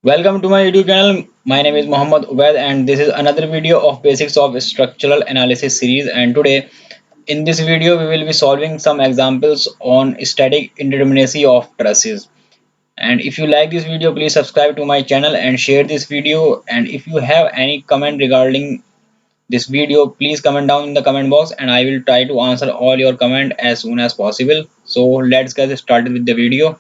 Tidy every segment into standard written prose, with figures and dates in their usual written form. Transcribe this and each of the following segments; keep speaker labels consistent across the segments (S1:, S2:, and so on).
S1: Welcome to my YouTube channel. My name is Muhammad Ubaid and this is another video of basics of structural analysis series, and today in this video we will be solving some examples on static indeterminacy of trusses. And if you like this video, please subscribe to my channel and share this video, and if you have any comment regarding this video, please comment down in the comment box and I will try to answer all your comment as soon as possible. So let's get started with the video.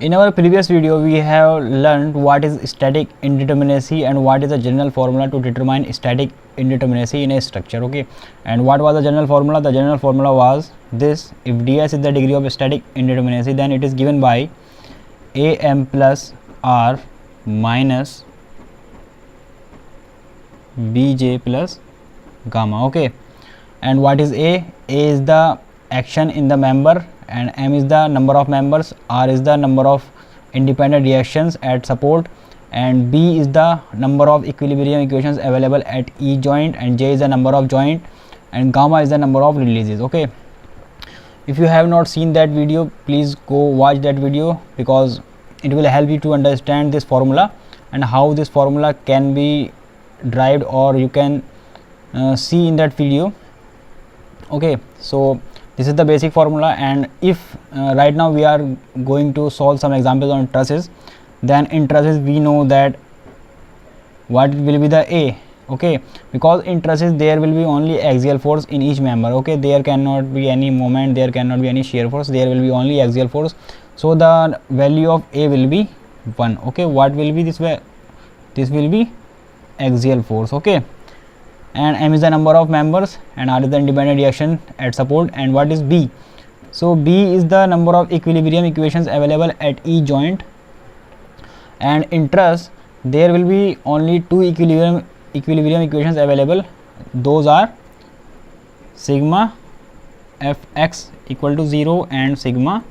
S2: In our previous video, we have learned what is static indeterminacy and what is the general formula to determine static indeterminacy in a structure. Okay, and what was the general formula? The general formula was this: if ds is the degree of static indeterminacy, then it is given by am plus r minus bj plus gamma. Okay, and what is a? A is the action in the member, and m is the number of members, r is the number of independent reactions at support, and b is the number of equilibrium equations available at each joint, and j is the number of joint, and gamma is the number of releases. Okay, if you have not seen that video, please go watch that video because it will help you to understand this formula and how this formula can be derived, or you can see in that video. Okay, so this is the basic formula, and if right now we are going to solve some examples on trusses, then in trusses we know that what will be the a. Okay, because in trusses there will be only axial force in each member. Okay, there cannot be any moment, there cannot be any shear force, there will be only axial force. So the value of a will be 1. Okay, what will be this way? This will be axial force. Okay, and m is the number of members, and r is the independent reaction at support, and what is b? So b is the number of equilibrium equations available at each joint, and in truss there will be only two equilibrium equations available. Those are sigma fx equal to 0 and sigma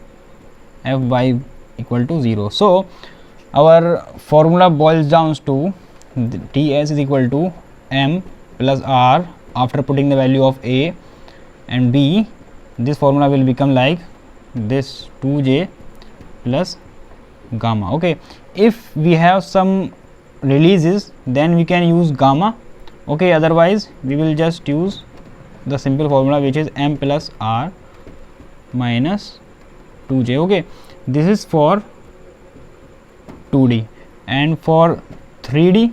S2: fy equal to 0. So our formula boils down to ds is equal to m plus r after putting the value of a and b. This formula will become like this: 2j plus gamma. Okay, if we have some releases, then we can use gamma. Okay, otherwise we will just use the simple formula, which is m plus r minus 2j. Okay, this is for 2d, and for 3d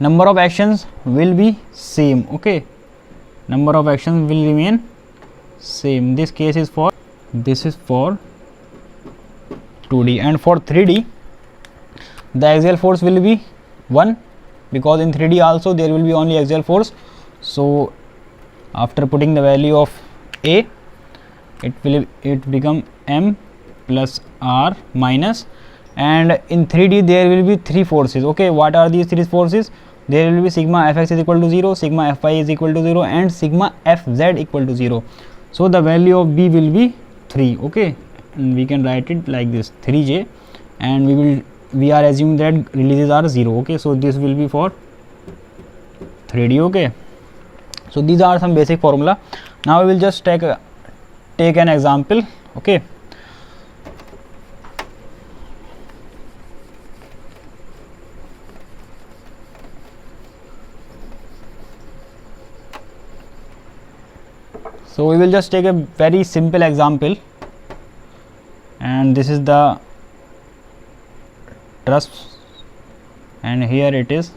S2: number of actions will be same. Okay, number of actions will remain same. This case is for 2d, and for 3d the axial force will be 1, because in 3d also there will be only axial force. So after putting the value of a, it become m plus r minus, and in 3d there will be three forces. Okay, what are these three forces? There will be sigma fx is equal to 0, sigma fy is equal to 0, and sigma fz equal to 0. So the value of b will be 3. Okay, and we can write it like this: 3j, and we are assuming that releases are 0. Okay, so this will be for 3d. Okay, so these are some basic formula. Now we will just take an example. Okay, so we will just take a very simple example, and this is the truss, and here it is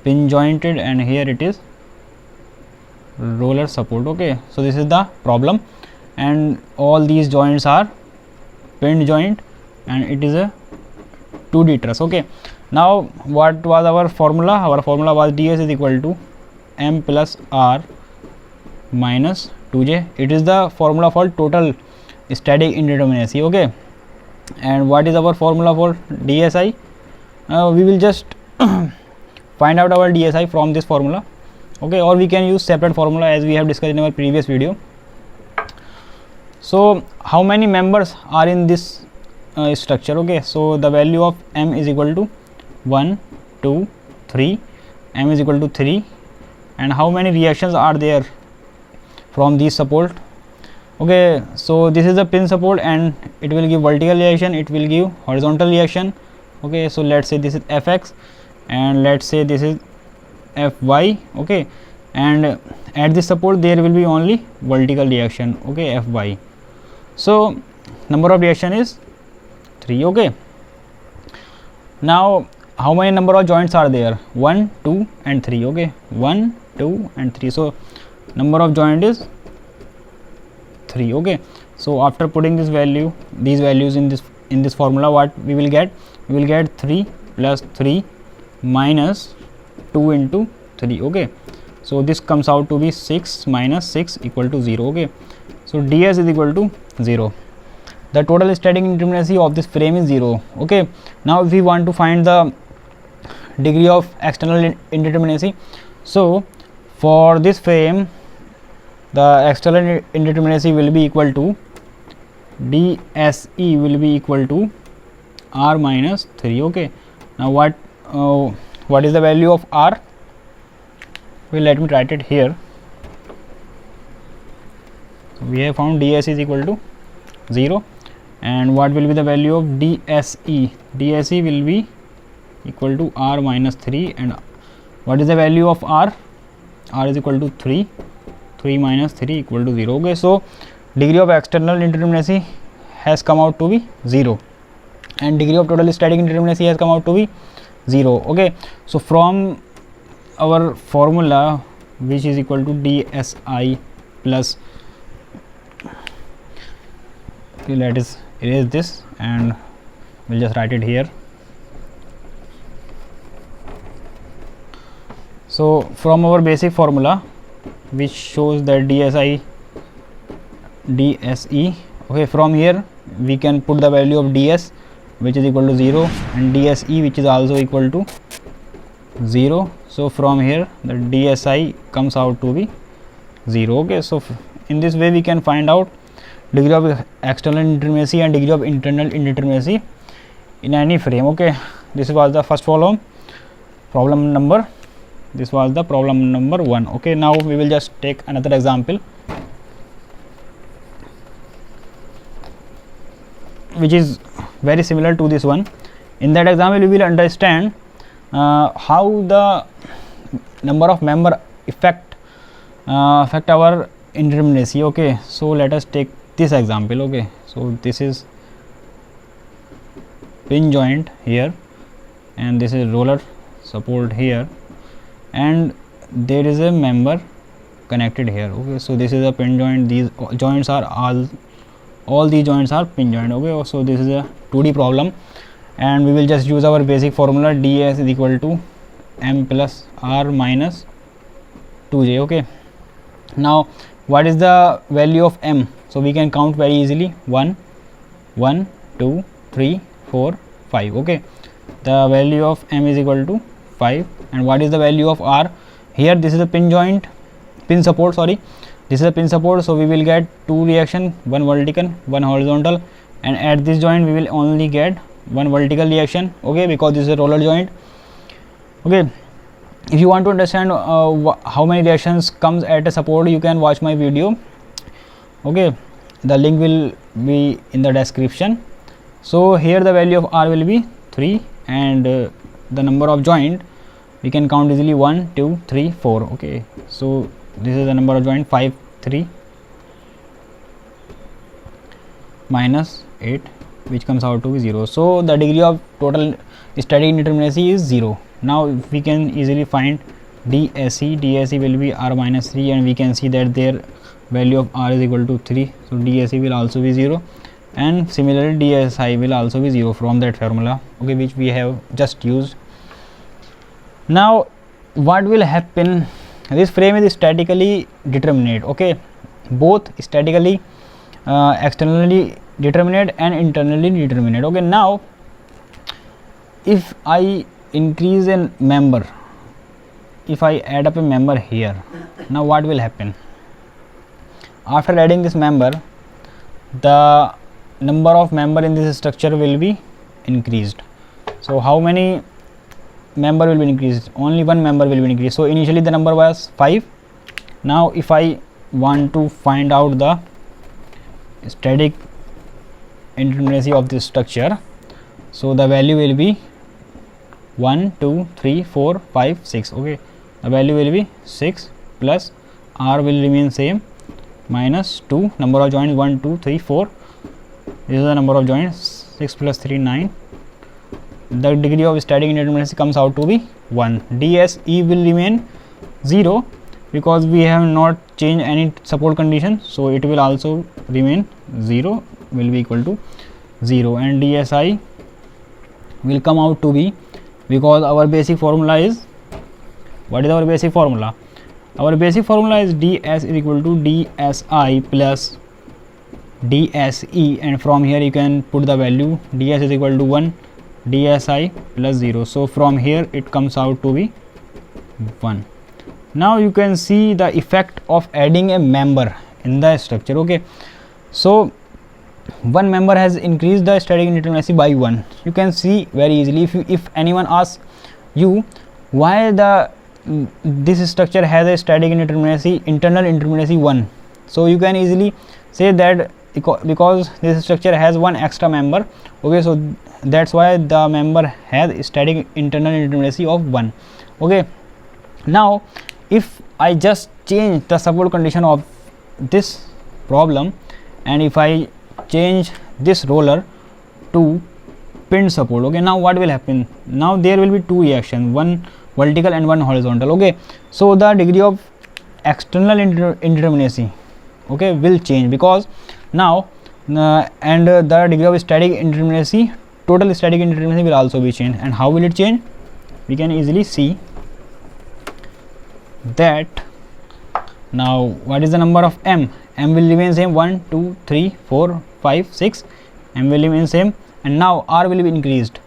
S2: pin jointed, and here it is roller support. Okay, so this is the problem, and all these joints are pinned joint, and it is a 2d truss. Okay, now what was our formula? Our formula was ds is equal to m plus r minus 2j. It is the formula for total static indeterminacy. Okay, and what is our formula for dsi? We will just find out our dsi from this formula. Okay, or we can use separate formula as we have discussed in our previous video. So how many members are in this structure? Okay, so the value of m is equal to 1, 2, 3. M is equal to 3, and how many reactions are there from these support? Okay, so this is the pin support and it will give vertical reaction, it will give horizontal reaction. Okay, so let's say this is fx and let's say this is fy. Okay, and at this support there will be only vertical reaction. Okay, fy. So number of reaction is 3. Okay, now how many number of joints are there? 1, 2 and 3. Okay, 1, 2 and 3. So number of joint is 3. Okay, so after putting these values in this formula, what we will get? We will get 3 plus 3 minus 2 into 3. Okay, so this comes out to be 6 minus 6 equal to 0. Okay, so ds is equal to 0. The total static indeterminacy of this frame is 0. Okay, now if we want to find the degree of external indeterminacy, so for this frame the external indeterminacy will be equal to dse will be equal to r minus 3. Okay, now what is the value of r? Well, let me write it here. So we have found ds is equal to 0, and what will be the value of dse? Dse will be equal to r minus 3, and what is the value of r? R is equal to 3. 3 minus 3 equal to 0. Okay, so degree of external indeterminacy has come out to be 0 and degree of total static indeterminacy has come out to be 0. Okay, so from our formula, which is equal to dsi plus, okay, let us erase this and we'll just write it here. So from our basic formula, which shows that dse, okay, from here we can put the value of ds, which is equal to 0, and dse, which is also equal to 0. So from here the dsi comes out to be 0. Okay, so in this way we can find out degree of external indeterminacy and degree of internal indeterminacy in any frame. Okay, this was the first problem number. This was the problem number 1. Okay, now we will just take another example which is very similar to this one. In that example we will understand how the number of member affect our indeterminacy. Okay, so let us take this example. Okay, so this is pin joint here and this is roller support here, and there is a member connected here. Okay, so this is a pin joint. These joints are all these joints are pin joint. Okay, so this is a 2D problem and we will just use our basic formula ds is equal to m plus r minus 2j. Okay, now what is the value of m? So we can count very easily: 1 1 2 3 4 5. Okay, the value of m is equal to 5. And what is the value of r? Here this is a pin support, sorry, this is a pin support, so we will get two reaction, one vertical, one horizontal, and at this joint we will only get one vertical reaction. Okay, because this is a roller joint. Okay, if you want to understand how many reactions comes at a support, you can watch my video. Okay, the link will be in the description. So here the value of r will be 3, and the number of joint we can count easily: 1 2 3 4. Okay, so this is the number of joint: 5 3 minus 8, which comes out to be 0. So the degree of total static indeterminacy is 0. Now we can easily find dse will be r minus 3, and we can see that their value of r is equal to 3. So dse will also be 0, and similarly dsi will also be 0 from that formula. Okay, which we have just used. Now what will happen? This frame is statically determinate. Okay, both statically externally determinate and internally determinate. Okay, now if I increase a member, if I add up a member here, now what will happen? After adding this member, the number of member in this structure will be increased. So how many member will be increased? Only one member will be increased. So initially the number was 5. Now if I want to find out the static indeterminacy of this structure. So the value will be 1 2 3 4 5 6. Okay, the value will be 6 plus r will remain same minus 2, number of joints 1 2 3 4, this is the number of joints, 6 plus 3 9. The degree of static indeterminacy comes out to be 1. DSE will remain 0 because we have not changed any support condition, so it will also remain 0, will be equal to 0, and DSI will come out to be, because our basic formula is, what is our basic formula? Our basic formula is ds is equal to dsi plus dse, and from here you can put the value ds is equal to 1, dsi plus 0. So from here it comes out to be 1. Now you can see the effect of adding a member in the structure. Okay, so one member has increased the static indeterminacy by 1. You can see very easily, if anyone asks you why this structure has a static indeterminacy, internal indeterminacy 1, so you can easily say that because this structure has one extra member. Okay, so that's why the member has static internal indeterminacy of 1. Okay, now if I just change the support condition of this problem, and if I change this roller to pinned support, okay, now what will happen? Now there will be two reactions, one vertical and one horizontal. Okay, so the degree of external indeterminacy, okay, will change, because now and the degree of static indeterminacy, total static indeterminacy will also be changed. And how will it change? We can easily see that. Now what is the number of m? M will remain same, 1 2 3 4 5 6, m will remain same, and now r will be increased,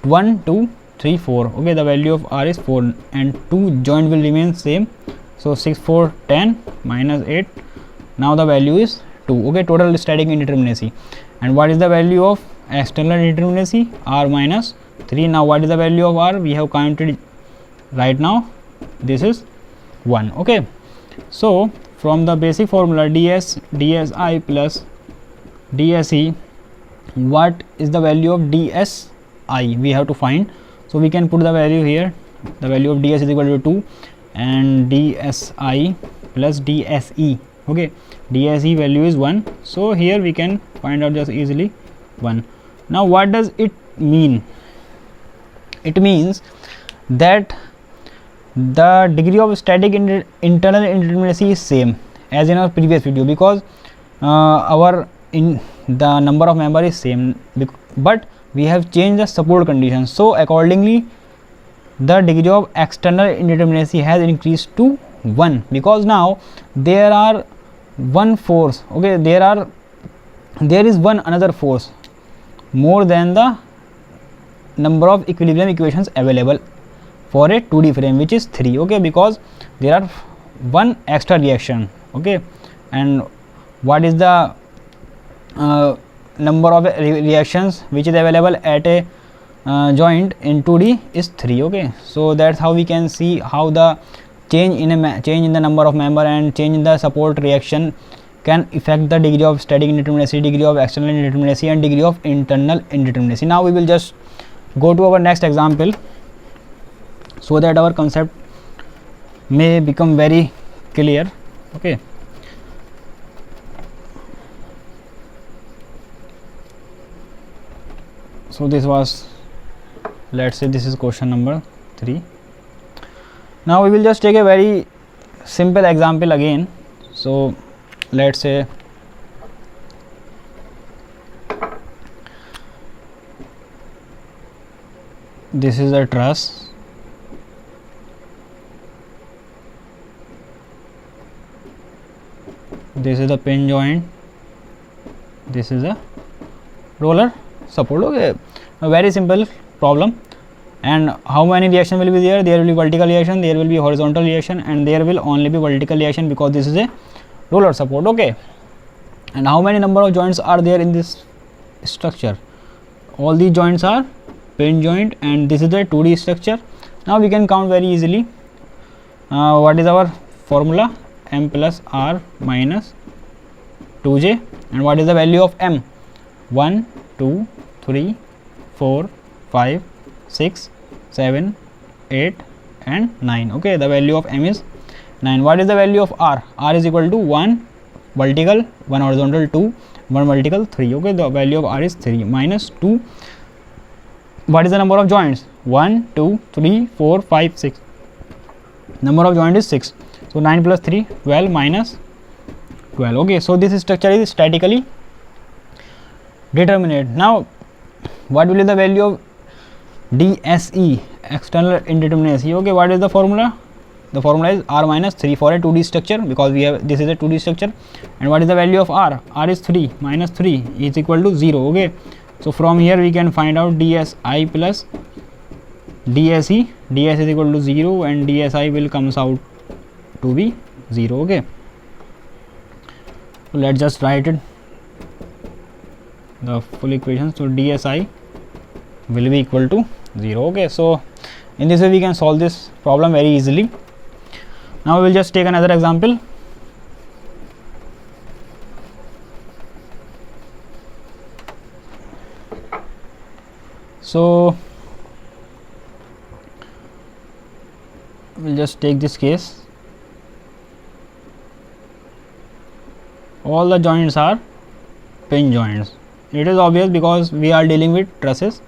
S2: 1 2 3 4. Okay, the value of r is 4, and 2 joint will remain same, so 6 4 10 minus 8, now the value is 2. Okay, total static indeterminacy. And what is the value of external indeterminacy? R minus 3. Now what is the value of r? We have counted right now, this is 1. Okay, so from the basic formula dsi plus dse, what is the value of dsi we have to find. So we can put the value here, the value of ds is equal to 2, and dsi plus dse. Okay, dse value is 1, so here we can find out just easily 1. Now what does it mean? It means that the degree of static internal indeterminacy is same as in our previous video, because the number of member is same, but we have changed the support condition, so accordingly the degree of external indeterminacy has increased to 1, because now there are one force. Okay, there is one another force more than the number of equilibrium equations available for a 2D frame, which is 3. Okay, because there are one extra reaction. Okay, and what is the number of reactions which is available at a joint in 2D is 3. Okay, so that's how we can see how the change in the number of member and change in the support reaction can affect the degree of static indeterminacy, degree of external indeterminacy, and degree of internal indeterminacy. Now we will just go to our next example, so that our concept may become very clear. Okay, so this was, let's say this is question number 3. Now we will just take a very simple example again. So let's say this is a truss, this is the pin joint, this is a roller support. Okay, a very simple problem. And how many reaction will be there? There will be vertical reaction, there will be horizontal reaction, and there will only be vertical reaction because this is a roller support. Okay, and how many number of joints are there in this structure? All these joints are pin joint, and this is the 2D structure. Now we can count very easily. What is our formula? M plus R minus 2j. And what is the value of m? 1 2 3 4 5 6 7 8 and 9. Okay, the value of m is 9. What is the value of r? R is equal to 1 vertical, 1 horizontal, 2, 1 vertical, 3. Okay, the value of r is 3 minus 2. What is the number of joints? 1 2 3 4 5 6. Number of joint is 6. So 9 plus 3, 12 minus 12. Okay, so this structure is statically determinate. Now what will be the value of DSE, external indeterminacy? Okay, what is the formula? The formula is r minus 3 for a 2D structure, because we have, this is a 2D structure. And what is the value of r? R is 3 minus 3 is equal to 0. Okay, so from here we can find out DSI plus DSE. DS is equal to 0 and DSI will comes out to be 0. Okay, so let's just write it, the full equation. So DSI will be equal to 0. Okay, so in this way we can solve this problem very easily. Now we will just take another example. So we'll just take this case. All the joints are pin joints. It is obvious because we are dealing with trusses.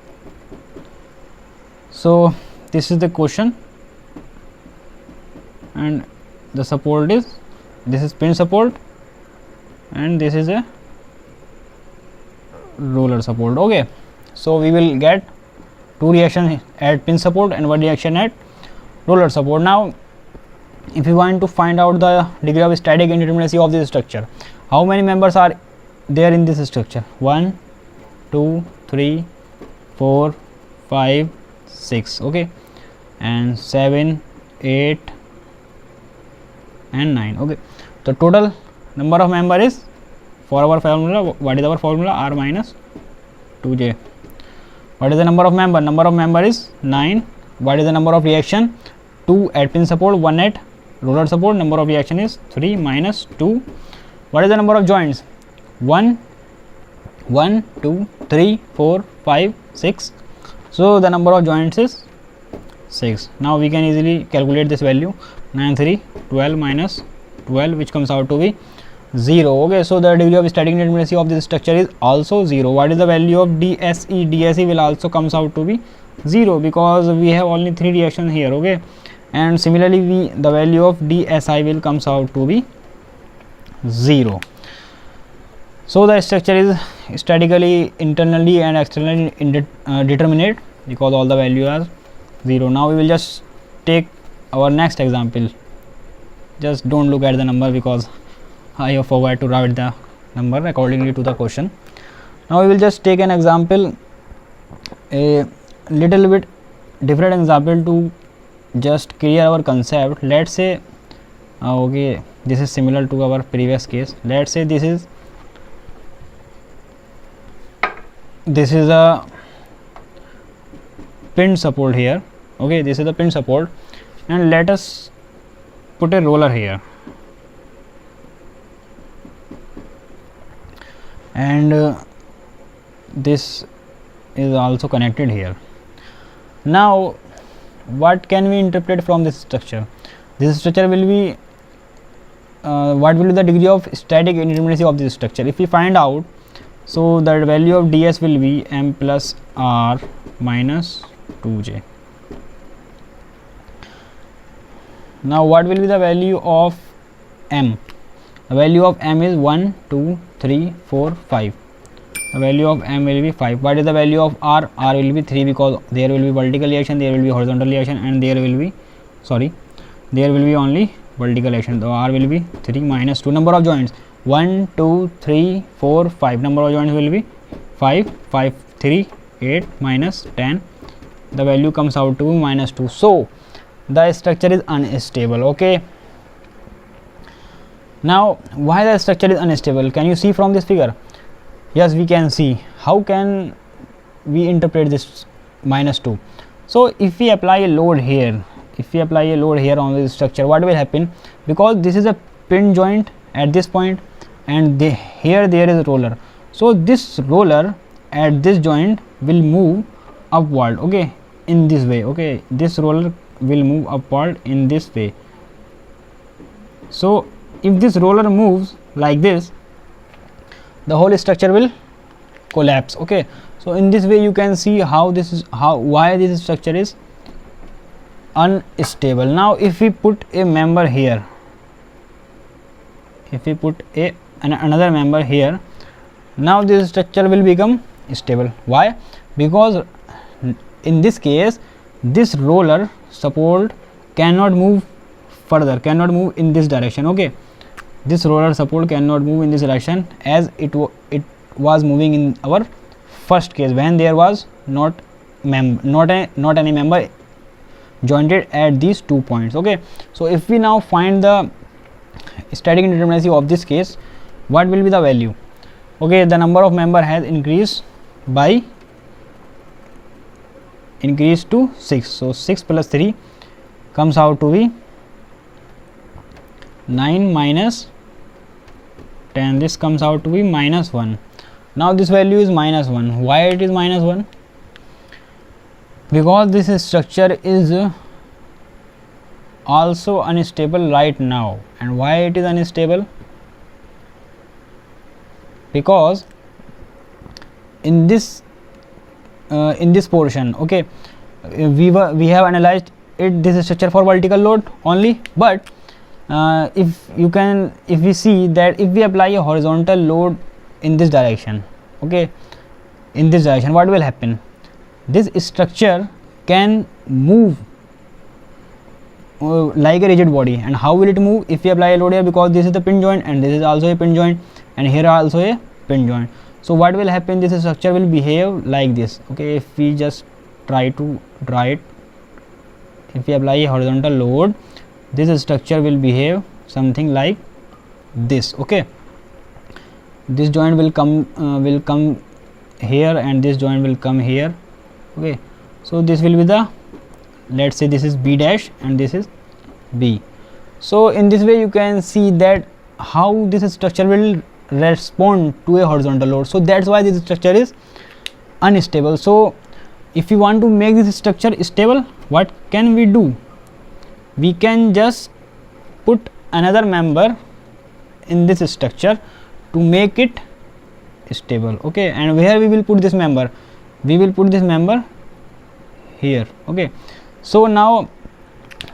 S2: So this is the question, and the support is, this is pin support and this is a roller support. Okay, so we will get two reactions at pin support and one reaction at roller support. Now if you want to find out the degree of static indeterminacy of this structure, how many members are there in this structure? 1 2 3 4 5 6. Okay, and 7 8 and 9. Okay, the total number of member is, for our formula, what is our formula? R minus 2j. What is the number of member? Number of member is 9. What is the number of reaction? 2 at pin support, 1 at roller support. Number of reaction is 3 minus 2. What is the number of joints? 1 2 3 4 5 6. So the number of joints is 6. Now we can easily calculate this value. 9 3 12 minus 12, which comes out to be 0. Okay, so the degree of static indeterminacy of this structure is also 0. What is the value of DSE? DSE will also comes out to be 0 because we have only 3 reactions here. Okay, and similarly the value of DSI will comes out to be 0. So the structure is statically internally and externally determinate because all the values are 0. Now we will just take our next example. Just don't look at the number because I have forgot to write the number accordingly to the question. Now we will just take an example, a little bit different example to just clear our concept. Let's say okay, this is similar to our previous case. Let's say this is a pin support here. Okay, this is the pin support, and let us put a roller here, and this is also connected here. Now what can we interpret from this structure? This structure will be what will be the degree of static indeterminacy of this structure? If we find out, so the value of ds will be m plus r minus 2j. Now what will be the value of m? The value of m is 1 2 3 4 5. The value of m will be 5. What is the value of r? R will be 3 because there will be vertical reaction, there will be horizontal reaction, and there will be only vertical action. So r will be 3 minus 2. Number of joints 1 2 3 4 5. Number of joints will be 5 5 3 8 minus 10. The value comes out to minus 2. So the structure is unstable. Okay, now why the structure is unstable? Can you see from this figure? Yes, we can see. How can we interpret this minus 2? So if we apply a load here, on this structure, what will happen? Because this is a pin joint at this point and here there is a roller. So this roller at this joint will move upward, okay, in this way. Okay, this roller will move upward in this way. So if this roller moves like this, the whole structure will collapse. Okay, so in this way you can see how this is why this structure is unstable. Now if we put a member here, if we put another member here, now this structure will become stable. Why? Because in this case this roller support cannot move further, cannot move in this direction. Okay, this roller support cannot move in this direction as it was moving in our first case when there was not any member jointed at these 2 points. Okay, so if we now find the static indeterminacy of this case, what will be the value? Okay, the number of member has increased to 6. So 6 plus 3 comes out to be 9 minus 10. This comes out to be minus 1. Now this value is minus 1. Why it is minus 1? Because this structure is also unstable right now. And why it is unstable? Because in this portion, okay, we have analyzed this structure for vertical load only, but if we see that if we apply a horizontal load in this direction, okay, in this direction, what will happen? This structure can move like a rigid body. And how will it move? If we apply a load here, because this is the pin joint and this is also a pin joint and here also a pin joint, so what will happen? This structure will behave like this. Okay, if we just try to draw it, if we apply a horizontal load, this structure will behave something like this. Okay, this joint will come here and this joint will come here. Okay, so this will be the, let's say this is B dash and this is B. So in this way you can see that how this structure will respond to a horizontal load. So that's why this structure is unstable. So if you want to make this structure stable, what can we do? We can just put another member in this structure to make it stable. Okay, and where we will put this member? We will put this member here. Okay, so now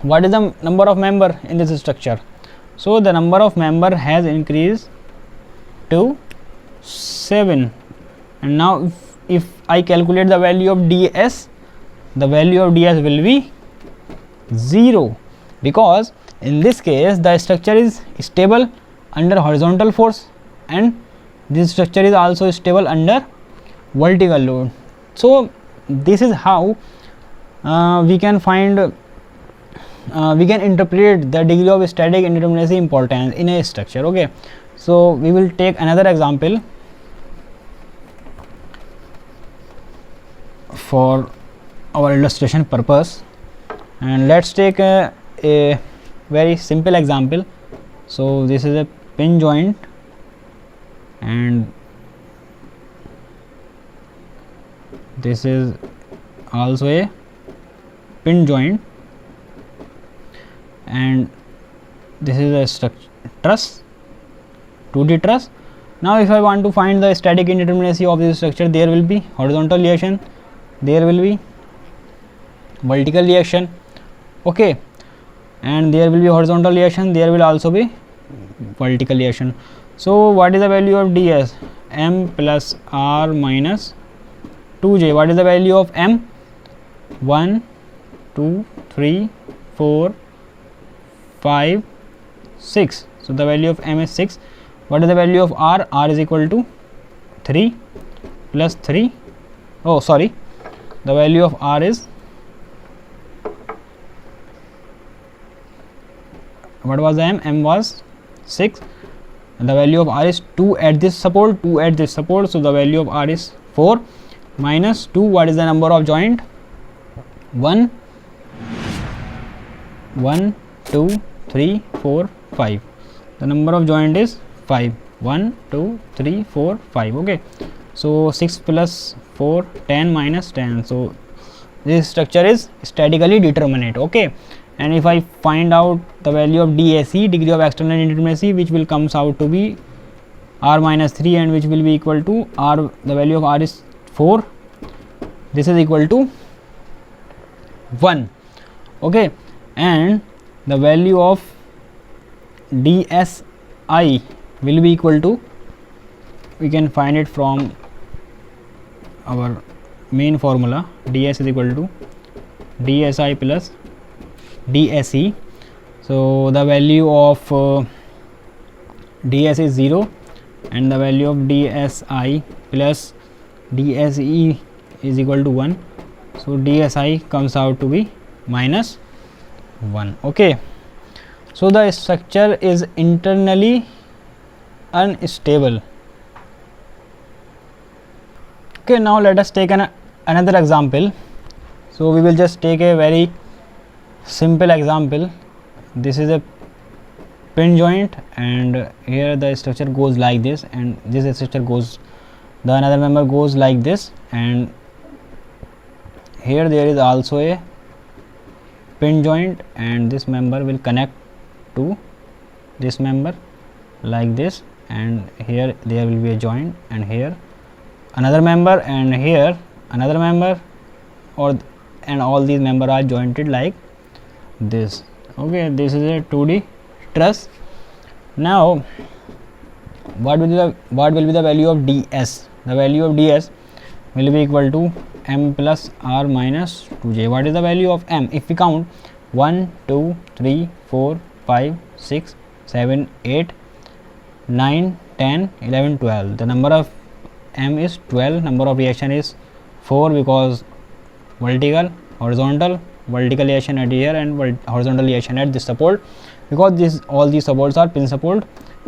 S2: what is the number of member in this structure? So the number of member has increased to 7. And now if I calculate the value of ds, the value of ds will be 0, because in this case the structure is stable under horizontal force and this structure is also stable under vertical load. So this is how we can find we can interpret the degree of static indeterminacy importance in a structure. Okay, so we will take another example for our illustration purpose, and let's take a very simple example. So this is a pin joint and this is also a pin joint and this is a structure truss, 2D truss. Now if I want to find the static indeterminacy of this structure, there will be horizontal reaction, there will be vertical reaction. Okay, and there will be horizontal reaction, there will also be vertical reaction. So what is the value of ds? M plus r minus 2j. What is the value of m? 1 2 3 4 5 6. So the value of m is 6. What is the value of r? R is equal to 3 plus 3. Oh sorry, the value of r is, what was the m? M was 6. The value of r is 2 at this support, 2 at this support. So the value of r is 4 minus 2. What is the number of joint? 1 2 3 4 5. The number of joint is 5. 1 2 3 4 5. Okay, so 6 plus 4 10 minus 10. So this structure is statically determinate. Okay, and if I find out the value of DAC, degree of external indeterminacy, which will comes out to be r minus 3, and which will be equal to r, the value of r is 4, this is equal to 1. Okay, and the value of DSI will be equal to, we can find it from our main formula, ds is equal to DSI plus DSE. So the value of ds is 0, and the value of DSI plus DSE is equal to 1. So DSI comes out to be minus 1. Okay, so the structure is internally unstable. Okay, now let us take another example. So we will just take a very simple example. This is a pin joint, and here the structure goes like this, and this structure goes, the another member goes like this, and here there is also a pin joint, and this member will connect to this member like this, and here there will be a joint, and here another member, and here another member, and all these members are jointed like this. Okay, this is a 2D truss. Now what will be the value of ds? The value of ds will be equal to m plus r minus 2j. What is the value of m? If we count 1 2 3 4 5 6 7 8 9 10 11 12, the number of m is 12, number of reaction is 4, because horizontal reaction at here and horizontal reaction at this support, because all these supports are pin support,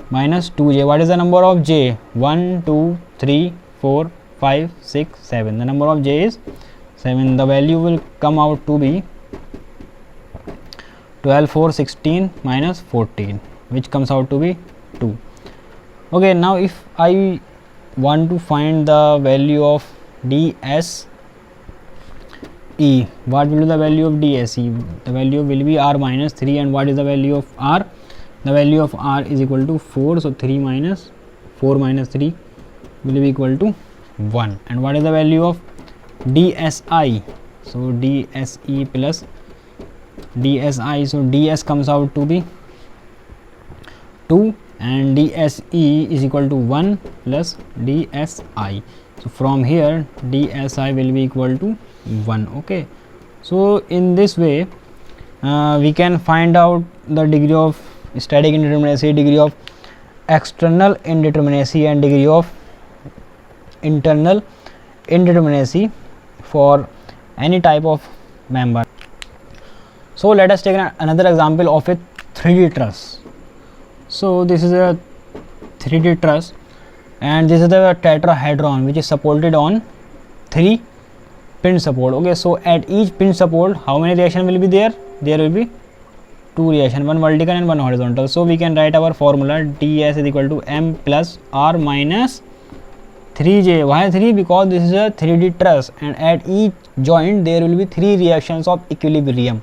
S2: minus 2j. What is the number of j? 1 2 3 4 5 6 7, the number of j is 7. The value will come out to be 12 4 16 minus 14, which comes out to be 2. Okay, now if I want to find the value of DSE, what will be the value of DSE? The value will be r minus 3, and what is the value of r? The value of r is equal to 4, so 3 minus 4 minus 3 will be equal to 1. And what is the value of DSI? So DSE plus DSI, so ds comes out to be 2, and DSE is equal to 1 plus DSI. So from here DSI will be equal to 1. Okay, so in this way we can find out the degree of static indeterminacy, degree of external indeterminacy, and degree of internal indeterminacy for any type of member. So let us take another example of a 3D truss. So this is a 3D truss, and this is the tetrahedron which is supported on 3 pin support. Okay, so at each pin support, how many reaction will be there? There will be 2 reaction, one vertical and one horizontal. So we can write our formula, ds is equal to m plus r minus 3j. Why 3? Because this is a 3D truss, and at each joint there will be 3 reactions of equilibrium.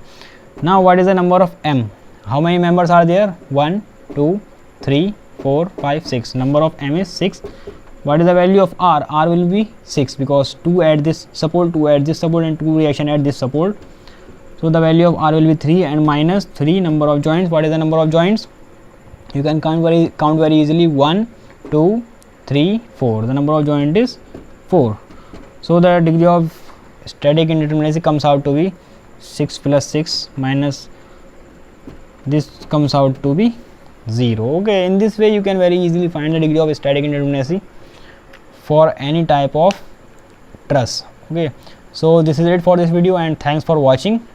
S2: Now what is the number of m? How many members are there? 1 2 3 4 5 6, number of m is 6. What is the value of r? R will be 6, because 2 at this support, 2 at this support, and 2 reaction at this support. So the value of r will be 3, and minus 3, number of joints. What is the number of joints? You can count very easily, 1 2 3 4, the number of joint is 4. So the degree of static indeterminacy comes out to be 6 plus 6 minus this comes out to be 0. Okay, in this way you can very easily find the degree of static indeterminacy for any type of truss. Okay, so this is it for this video, and thanks for watching.